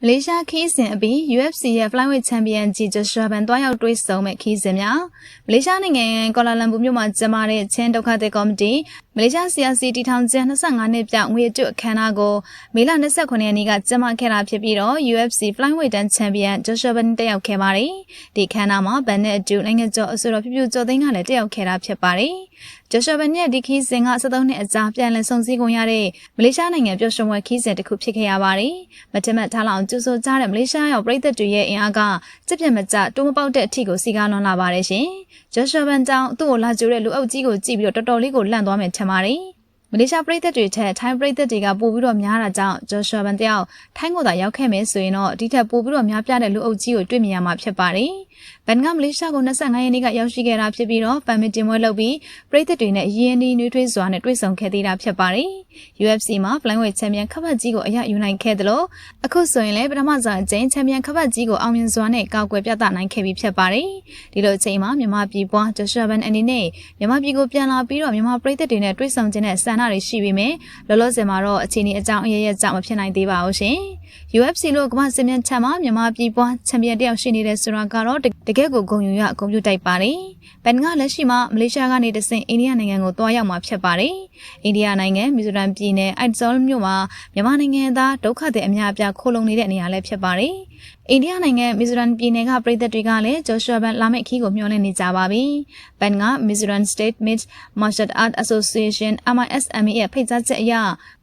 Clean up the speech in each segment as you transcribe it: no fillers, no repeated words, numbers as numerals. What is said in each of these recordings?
မလေးရှားခီးစဉ်အပြီး UFC ရဲ့ Flyweight Champion ကြီး Joshua Ban တွားရောက်တွေ့ဆုံမဲ့ခီးစဉ်များမလေးရှားနိုင်ငံကွာလာလမ်ပူမြို့မှာကျင်းပတဲ့ချင်းဒုက္ခသည်ကော်မတီမလေးရှား CRC တီထောင်ခြင်း25နှစ်ပြည့်ငွေကျွတ်အခမ်းအနားကိုမေလ29ရက်နေ့ကကျင်းပခဲ့တာဖြစ်ပြီးတော့ UFC Flyweight Champion Joshua Ban တက်ရောက်ခဲ့ပါတယ်။ဒီအခမ်းအနားမှာဘန်နဲ့အတူနိုင်ငံကျော်အစိုးရပြပြကျော်သိန်းကလည်းတက်ရောက်ခဲ့တာဖြစ်ပါတယ်။ Joshua Ban ရဲ့ဒီခီးစဉ်က73နှစ်အကြာပြန်လည်ဆုံစည်းကုန်ရတဲ့မလေးရှားနိုင်ငံပျော်ရွှင်ပွဲခီးစဉ်တစ်ခုဖြစ်ခဲ့ရပါတယ်။မထမထားလောက်ကျူဆိုကြတဲ့မလေးရှားရောက်ပြည်သက်တွေရဲ့အင်အားကကြက်ပြတ်မကြတိုးမပေါက်တဲ့အထိကိုစီကားလွန်လာပါတယ်ရှင်။ Joshua Ban ကြောင့်သူ့ကိုလာကြိုတဲ့လူအုပ်ကြီးကိုကြည့်ပြီးတော့တော်တော်လေးကိုလန့်သွားမယ်ထင်ပါတယ်။မလေးရှားပြည်သက်တွေထက်ထိုင်းပြည်သက်တွေကပိုပြီးတော့များတာကြောင့် Joshua Ban တယောက်ထိုင်းကိုသာရောက်ခဲ့မယ်ဆိုရင်တော့ဒီထက်ပိုပြီးတော့များပြတဲ့လူအုပ်ကြီးကိုတွေ့မြင်ရမှာဖြစ်ပါတယ်။ဘန်ကမလေးရှားကို25ရက်နေ့ကရောက်ရှိခဲ့တာဖြစ်ပြီးတော့ပန်မီတင်ပွဲလုပ်ပြီးပြည်သက်တွေနဲ့ရင်းနှီးနှွေးထွေးစွာနဲ့တွေ့ဆုံခဲ့သေးတာဖြစ်ပါတယ်။ UFC မှာ Flyweight Champion ခပတ်ကြီးကိုအရယူနိုင်ခဲ့တယ်လို့အခုဆိုရင်လည်းပထမဆုံးအကြိမ် Champion ခပတ်ကြီးကိုအောင်မြင်စွာနဲ့ကောက်ွယ်ပြသနိုင်ခဲ့ပြီဖြစ်ပါတယ်။ဒီလိုအချိန်မှာမြန်မာပြည်ပွား Joshua Ban အနေနဲ့မြန်မာပြည်ကိုပြန်လာပြီးတော့မြန်မာပြည်သက်တွေနဲ့တွေ့ဆုံခြင်းနဲ့ဆန္ဒတွေရှိပေမဲ့လောလောဆယ်မှာတော့အခြေအနေအကြောင်းအရရကြောင့်မဖြစ်နိုင်သေးပါဘူးရှင်။ UFC လို့ကမ္ဘာစင်မြန်ချမ်းမှာမြန်မာပြည်ပွား Champion တယောက်ရှိနေတဲ့ဆိုတာကတော့တကယ့်ကိုဂုဏ်ယူရဂုဏ်ပြုတိုက်ပါတယ်။ဘန်ကလက်ရှိမှာမလေးရှားကနေတဆင့်အိန္ဒိယနိုင်ငံကိုတွားရောက်မှာဖြစ်ပါတယ်။အိန္ဒိယနိုင်ငံမီဇိုရမ်ပြည်နယ်အိုက်ဇောလ်မြို့မှာမြန်မာနိုင်ငံသားဒုက္ခသည်အများအပြားခိုလုံနေတဲ့နေရာလည်းဖြစ်ပါတယ်။အိန္ဒိယနိုင်ငံမီဇိုရမ်ပြည်နယ်ကပြည်သက်တွေကလည်း Joshua Ban လာမယ့်ခီးကိုမျှော်လင့်နေကြပါပြီ။ဘန်က Mizoram State Mixed Martial Arts Association MISMA ရဲ့ဖိတ်ကြားချက်အရ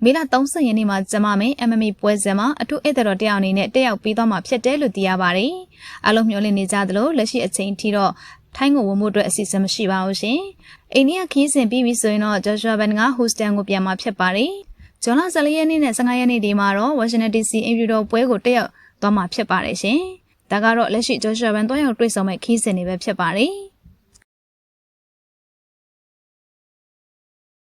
မေလ30ရက်နေ့မှာကျင်းပမယ့် MMA ပွဲစဉ်မှာအထူးဧည့်သည်တော်တယောက်အနေနဲ့တက်ရောက်ပြီးသွားမှာဖြစ်တယ်လို့သိရပါတယ်။အားလုံးမျှော်လင့်နေကြသလိုလက်ရှိအချိန်ထိတော့ထိုင်းကိုဝင်ဖို့အတွက်အစီအစဉ်မရှိပါဘူးရှင်။အိန္ဒိယခီးစဉ်ပြီးပြီဆိုရင်တော့ Joshua Ban က Houston ကိုပြန်มาဖြစ်ပါတယ်။ဇွန်လ14ရက်နေ့နဲ့15ရက်နေ့ဒီမှာတော့ Washington DC အင်ဖြူတော်ပွဲကိုတက်ရောက်သွားမှာဖြစ်ပါတယ်ရှင်။ဒါကတော့လက်ရှိ Joshua Ban တွားရောက်တွေ့ဆုံမဲ့ခီးစဉ်တွေပဲဖြစ်ပါတယ်။